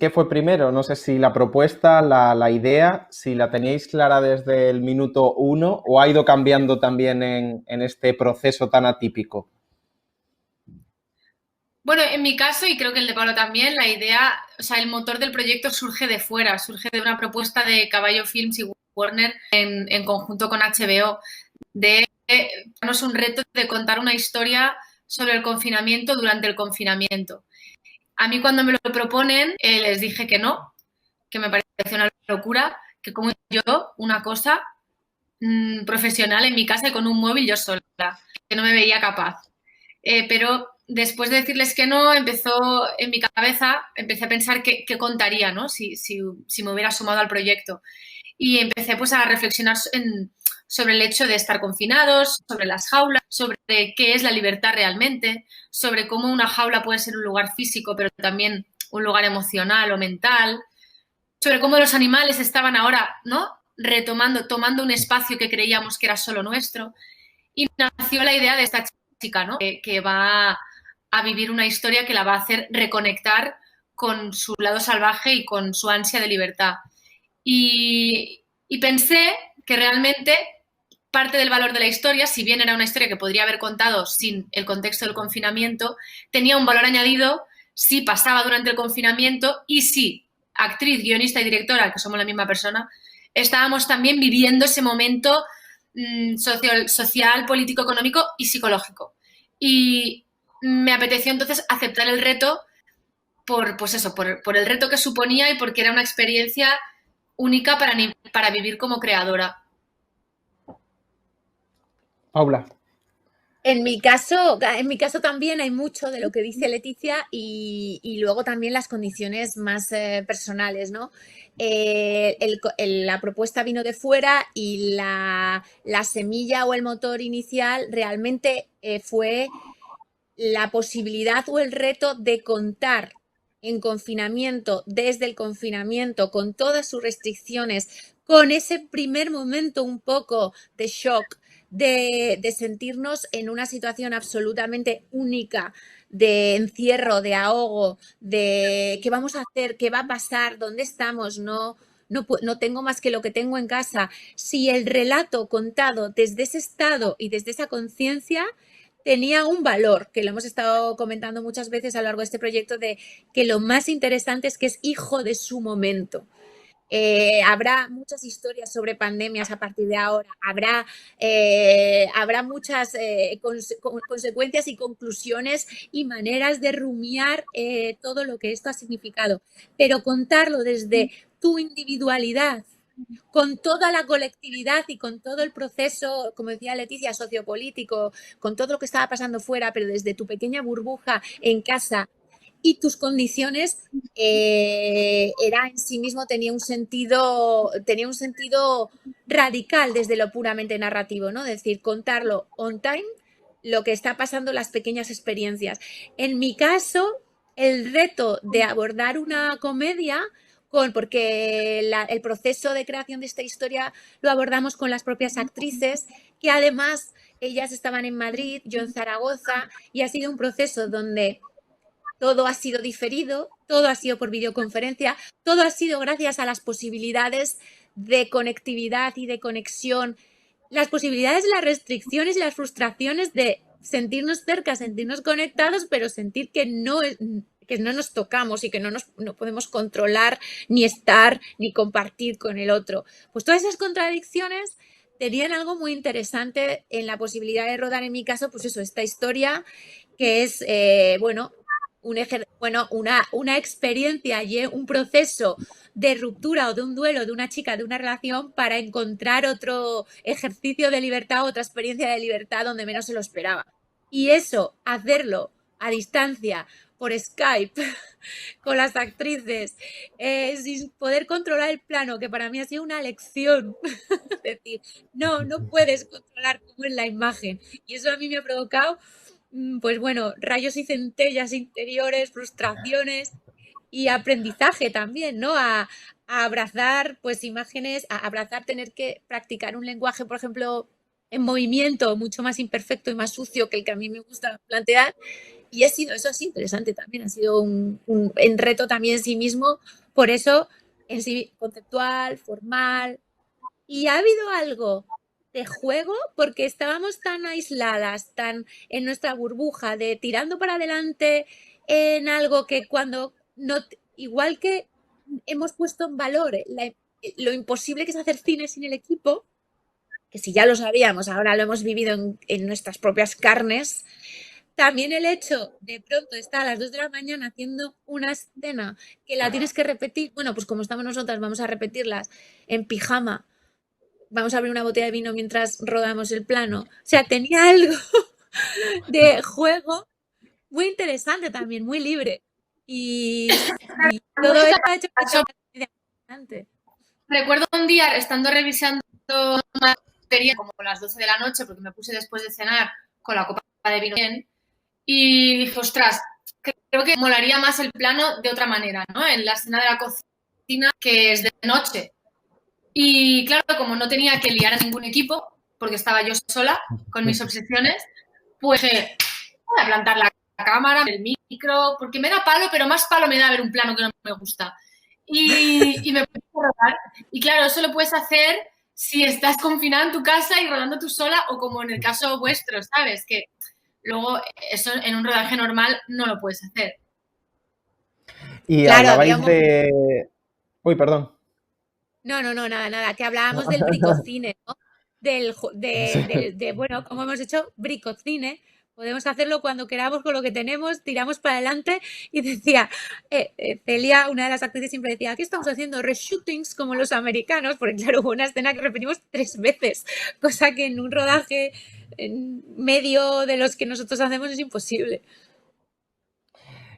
¿Qué fue primero? No sé si la propuesta, la idea, si la teníais clara desde el minuto uno o ha ido cambiando también en este proceso tan atípico. Bueno, en mi caso, y creo que el de Pablo también, la idea, o sea, el motor del proyecto surge de fuera, surge de una propuesta de Caballo Films y Warner en conjunto con HBO, de darnos un reto de contar una historia sobre el confinamiento durante el confinamiento. A mí cuando me lo proponen, les dije que no, que me parecía una locura, que como yo, una cosa profesional en mi casa y con un móvil yo sola, que no me veía capaz. Pero después de decirles que no, empezó en mi cabeza, empecé a pensar qué contaría, ¿no? Si me hubiera sumado al proyecto. Y empecé pues a reflexionar sobre el hecho de estar confinados, sobre las jaulas, sobre qué es la libertad realmente, sobre cómo una jaula puede ser un lugar físico, pero también un lugar emocional o mental, sobre cómo los animales estaban ahora, ¿no? Retomando, tomando un espacio que creíamos que era solo nuestro. Y nació la idea de esta chica, ¿no? Que va a vivir una historia que la va a hacer reconectar con su lado salvaje y con su ansia de libertad. Y pensé que realmente parte del valor de la historia, si bien era una historia que podría haber contado sin el contexto del confinamiento, tenía un valor añadido si pasaba durante el confinamiento y si actriz, guionista y directora, que somos la misma persona, estábamos también viviendo ese momento social, político, económico y psicológico. Y me apeteció entonces aceptar el reto pues eso, por el reto que suponía y porque era una experiencia única para vivir como creadora. Paula. En mi caso también hay mucho de lo que dice Leticia y luego también las condiciones más personales, ¿no? La propuesta vino de fuera y la semilla o el motor inicial realmente fue la posibilidad o el reto de contar en confinamiento, desde el confinamiento, con todas sus restricciones, con ese primer momento un poco de shock, de sentirnos en una situación absolutamente única, de encierro, de ahogo, de qué vamos a hacer, qué va a pasar, dónde estamos, no tengo más que lo que tengo en casa. Si el relato contado desde ese estado y desde esa conciencia tenía un valor, que lo hemos estado comentando muchas veces a lo largo de este proyecto, de que lo más interesante es que es hijo de su momento. Habrá muchas historias sobre pandemias a partir de ahora, habrá muchas consecuencias y conclusiones y maneras de rumiar todo lo que esto ha significado, pero contarlo desde tu individualidad, con toda la colectividad y con todo el proceso, como decía Leticia, sociopolítico, con todo lo que estaba pasando fuera, pero desde tu pequeña burbuja en casa y tus condiciones, era en sí mismo, tenía un sentido radical desde lo puramente narrativo, ¿no? Es decir, contarlo on time, lo que está pasando, las pequeñas experiencias. En mi caso, el reto de abordar una comedia porque el proceso de creación de esta historia lo abordamos con las propias actrices, que además ellas estaban en Madrid, yo en Zaragoza, y ha sido un proceso donde todo ha sido diferido, todo ha sido por videoconferencia, todo ha sido gracias a las posibilidades de conectividad y de conexión, las posibilidades, las restricciones y las frustraciones de sentirnos cerca, sentirnos conectados, pero sentir que no nos tocamos y que no podemos controlar, ni estar, ni compartir con el otro. Pues todas esas contradicciones tenían algo muy interesante en la posibilidad de rodar, en mi caso, pues eso, esta historia que es, una experiencia y un proceso de ruptura o de un duelo de una chica, de una relación, para encontrar otro ejercicio de libertad, otra experiencia de libertad donde menos se lo esperaba. Y eso, hacerlo a distancia, por Skype, con las actrices, sin poder controlar el plano, que para mí ha sido una lección. Es decir, no puedes controlar cómo es la imagen. Y eso a mí me ha provocado, pues bueno, rayos y centellas interiores, frustraciones y aprendizaje también, ¿no? A abrazar pues imágenes, a abrazar tener que practicar un lenguaje, por ejemplo, en movimiento mucho más imperfecto y más sucio que el que a mí me gusta plantear, eso ha sido interesante también, ha sido un reto también en sí mismo, por eso en sí conceptual, formal. Y ha habido algo de juego porque estábamos tan aisladas, tan en nuestra burbuja de tirando para adelante en algo que cuando no, igual que hemos puesto en valor lo imposible que es hacer cine sin el equipo, que si ya lo sabíamos, ahora lo hemos vivido en nuestras propias carnes. También el hecho de pronto estar a las 2 de la mañana haciendo una escena que la tienes que repetir, bueno, pues como estamos nosotras, vamos a repetirlas en pijama, vamos a abrir una botella de vino mientras rodamos el plano. O sea, tenía algo de juego muy interesante también, muy libre. Y todo esto ha hecho que sea interesante. Recuerdo un día estando revisando material como a las 12 de la noche, porque me puse después de cenar con la copa de vino bien, y dije, ostras, creo que molaría más el plano de otra manera, ¿no? En la escena de la cocina, que es de noche. Y claro, como no tenía que liar a ningún equipo, porque estaba yo sola con mis obsesiones, pues voy a plantar la cámara, el micro, porque me da palo, pero más palo me da ver un plano que no me gusta. Y me puse a rodar. Y claro, eso lo puedes hacer si estás confinada en tu casa y rodando tú sola, o como en el caso vuestro, ¿sabes? Que luego eso en un rodaje normal no lo puedes hacer. Y claro, hablabais de... Uy, perdón. No, nada, que hablábamos del bricocine, ¿no? Bueno, como hemos hecho bricocine, podemos hacerlo cuando queramos con lo que tenemos, tiramos para adelante. Y decía, Celia, una de las actrices, siempre decía, aquí estamos haciendo reshootings como los americanos, porque claro, hubo una escena que repetimos 3 veces, cosa que en un rodaje en medio de los que nosotros hacemos es imposible.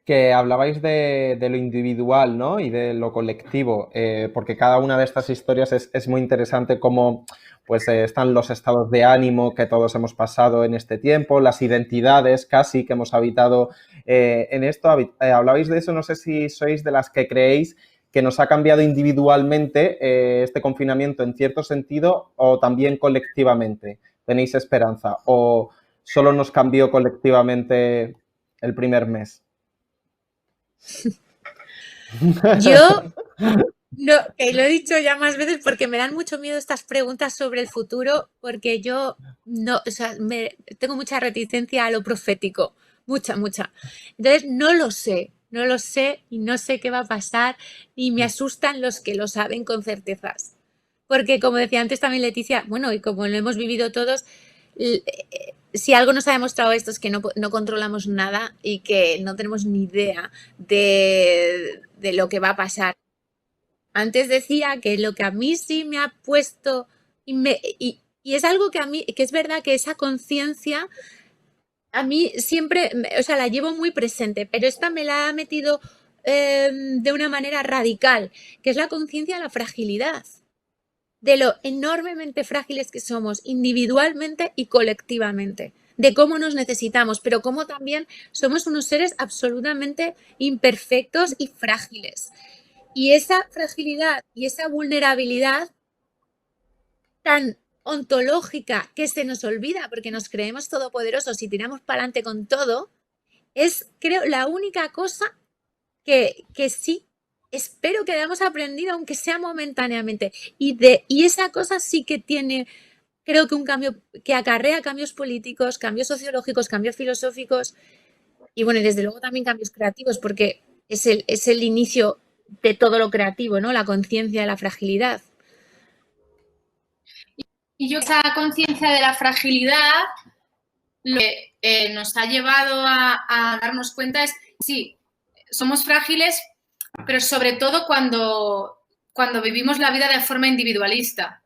Que hablabais de lo individual, ¿no? Y de lo colectivo, porque cada una de estas historias es muy interesante cómo pues están los estados de ánimo que todos hemos pasado en este tiempo, las identidades casi que hemos habitado en esto. Hablabais de eso, no sé si sois de las que creéis que nos ha cambiado individualmente este confinamiento en cierto sentido o también colectivamente. ¿Tenéis esperanza? ¿O solo nos cambió colectivamente el primer mes? Yo no, lo he dicho ya más veces porque me dan mucho miedo estas preguntas sobre el futuro, porque yo no, o sea, tengo mucha reticencia a lo profético, mucha. Entonces no lo sé y no sé qué va a pasar y me asustan los que lo saben con certezas. Porque como decía antes también Leticia, bueno, y como lo hemos vivido todos, si algo nos ha demostrado esto es que no controlamos nada y que no tenemos ni idea de lo que va a pasar. Antes decía que lo que a mí sí me ha puesto y es algo que a mí, que es verdad que esa conciencia a mí siempre, o sea, la llevo muy presente, pero esta me la ha metido de una manera radical, que es la conciencia de la fragilidad, de lo enormemente frágiles que somos individualmente y colectivamente, de cómo nos necesitamos, pero cómo también somos unos seres absolutamente imperfectos y frágiles. Y esa fragilidad y esa vulnerabilidad tan ontológica que se nos olvida porque nos creemos todopoderosos y tiramos para adelante con todo, es, creo, la única cosa que sí espero que hayamos aprendido, aunque sea momentáneamente. Y esa cosa sí que tiene, creo que un cambio que acarrea cambios políticos, cambios sociológicos, cambios filosóficos y bueno, y desde luego también cambios creativos, porque es el inicio de todo lo creativo, ¿no? La conciencia de la fragilidad. Y yo esa conciencia de la fragilidad lo que nos ha llevado a darnos cuenta es, sí, somos frágiles, pero sobre todo cuando vivimos la vida de forma individualista,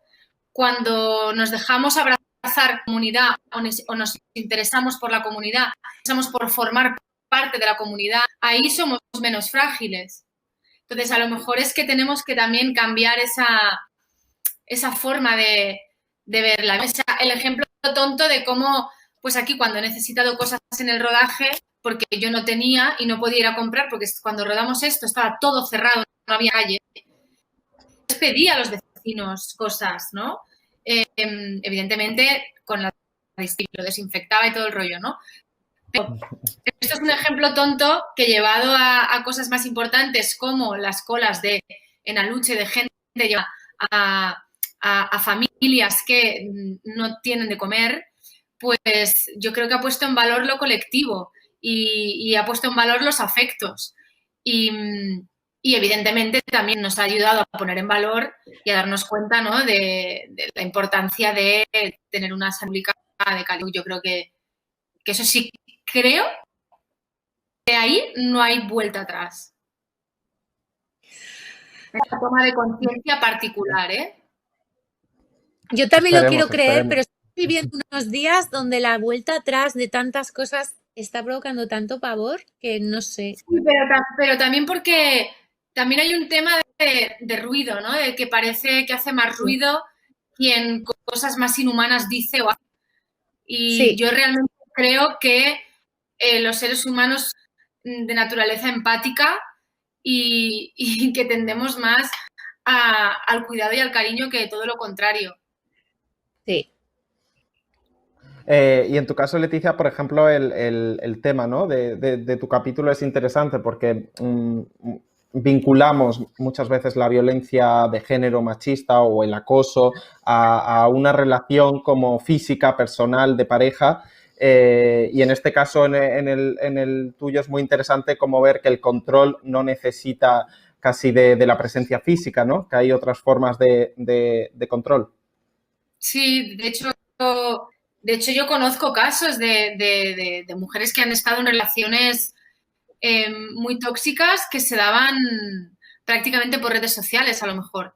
cuando nos dejamos abrazar comunidad o nos interesamos por la comunidad, interesamos por formar parte de la comunidad, ahí somos menos frágiles. Entonces, a lo mejor es que tenemos que también cambiar esa forma de verla. El ejemplo tonto de cómo, pues aquí cuando he necesitado cosas en el rodaje, porque yo no tenía y no podía ir a comprar, porque cuando rodamos esto estaba todo cerrado, no había calle, les pedí a los vecinos cosas, ¿no? Evidentemente con lo desinfectaba y todo el rollo, ¿no? Esto es un ejemplo tonto que llevado a cosas más importantes como las colas en Aluche de gente lleva a familias que no tienen de comer, pues yo creo que ha puesto en valor lo colectivo y ha puesto en valor los afectos. Y evidentemente también nos ha ayudado a poner en valor y a darnos cuenta, ¿no?, de la importancia de tener una salud pública de calidad. Yo creo que eso sí, creo que ahí no hay vuelta atrás. Una toma de conciencia particular, ¿eh? Yo también lo quiero creer, Esperemos. pero estoy viviendo unos días donde la vuelta atrás de tantas cosas está provocando tanto pavor que no sé. Sí, pero también porque también hay un tema de ruido, ¿no? De que parece que hace más ruido quien cosas más inhumanas dice o hace. Y Sí. yo realmente creo que los seres humanos de naturaleza empática y que tendemos más al cuidado y al cariño que todo lo contrario. Sí. Y en tu caso, Leticia, por ejemplo, el tema, ¿no?, de tu capítulo es interesante porque vinculamos muchas veces la violencia de género machista o el acoso a una relación como física, personal, de pareja. Y en este caso, en el tuyo, es muy interesante como ver que el control no necesita casi de la presencia física, ¿no?, que hay otras formas de control. Sí, de hecho yo conozco casos de mujeres que han estado en relaciones muy tóxicas que se daban prácticamente por redes sociales, a lo mejor.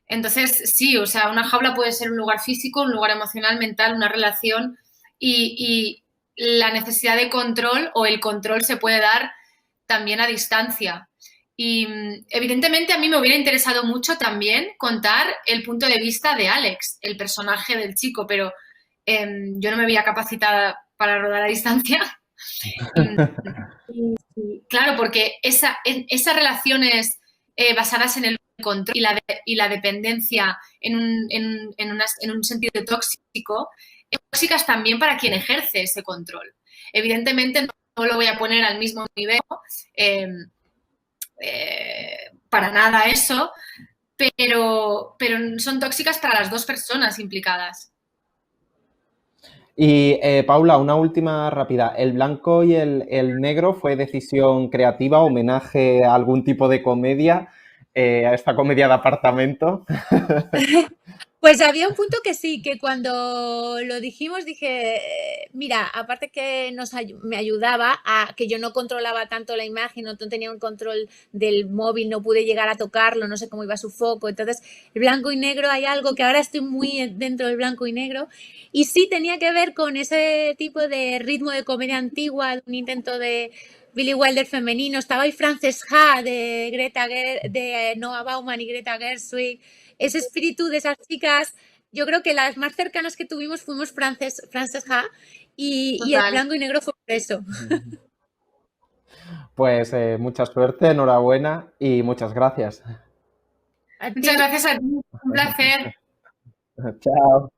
Entonces, sí, o sea, una jaula puede ser un lugar físico, un lugar emocional, mental, una relación y la necesidad de control o el control se puede dar también a distancia. Y evidentemente a mí me hubiera interesado mucho también contar el punto de vista de Alex, el personaje del chico, pero yo no me veía capacitada para rodar a distancia. Claro, porque esas relaciones basadas en el control y la dependencia en un sentido tóxico, tóxicas también para quien ejerce ese control. Evidentemente no lo voy a poner al mismo nivel, para nada eso, pero son tóxicas para las dos personas implicadas. Y Paula, una última rápida. ¿El blanco y el negro fue decisión creativa, homenaje a algún tipo de comedia, a esta comedia de apartamento? Pues había un punto que sí, que cuando lo dijimos dije, mira, aparte que me ayudaba a que yo no controlaba tanto la imagen, no tenía un control del móvil, no pude llegar a tocarlo, no sé cómo iba su foco, entonces el blanco y negro hay algo que ahora estoy muy dentro del blanco y negro y sí tenía que ver con ese tipo de ritmo de comedia antigua, un intento de Billy Wilder femenino, estaba ahí Frances Ha de Noah Baumbach y Greta Gerwig. Ese espíritu de esas chicas, yo creo que las más cercanas que tuvimos fuimos Frances Ha y el blanco y negro fue por eso. Pues mucha suerte, enhorabuena y muchas gracias. Muchas gracias a ti, un placer. Chao.